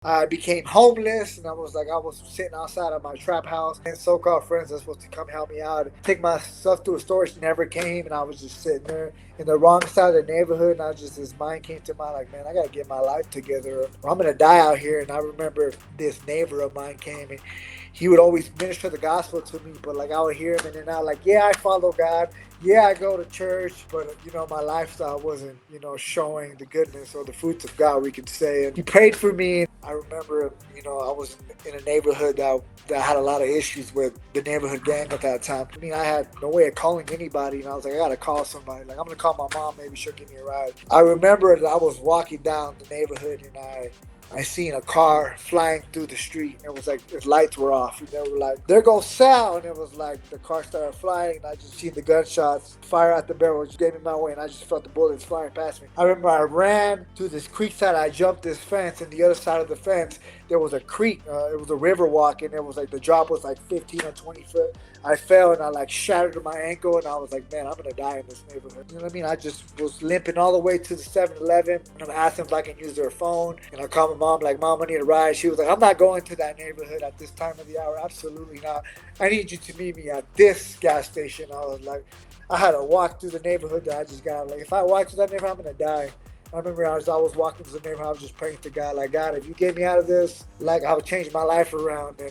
I became homeless, and I was sitting outside of my trap house, and so-called friends are supposed to come help me out, take my stuff to a storage, never came, and I was just sitting there in the wrong side of the neighborhood, and this mind came to mind, like, man, I gotta get my life together, or I'm gonna die out here. And I remember this neighbor of mine came, and he would always minister the gospel to me, but like I would hear him in and out, like, yeah, I follow God, yeah, I go to church, but my lifestyle wasn't, showing the goodness or the fruits of God, we could say. And he prayed for me. I remember, I was in a neighborhood that had a lot of issues with the neighborhood gang at that time. I mean, I had no way of calling anybody, and I was like, I gotta call somebody. Like, I'm gonna call my mom, maybe she'll give me a ride. I remember that I was walking down the neighborhood, and I seen a car flying through the street, and it was like its lights were off, and they were like, "There goes Sal," and it was like the car started flying, and I just seen the gunshots fire out the barrel, just gave me my way, and I just felt the bullets flying past me. I remember I ran to this creek side, I jumped this fence, and the other side of the fence there was a creek, it was a river walk, and it was like the drop was like 15 or 20 foot. I fell and I like shattered my ankle, and I was like, man, I'm gonna die in this neighborhood. You know what I mean? I just was limping all the way to the 7-Eleven, and I'm asking if I can use their phone. And I called my mom, like, Mom, I need a ride. She was like, I'm not going to that neighborhood at this time of the hour. Absolutely not. I need you to meet me at this gas station. I was like, I had to walk through the neighborhood that I just got. Like, if I walk through that neighborhood, I'm gonna die. I remember as I was walking through the neighborhood, I was just praying to God, like, God, if you get me out of this, like, I would change my life around. And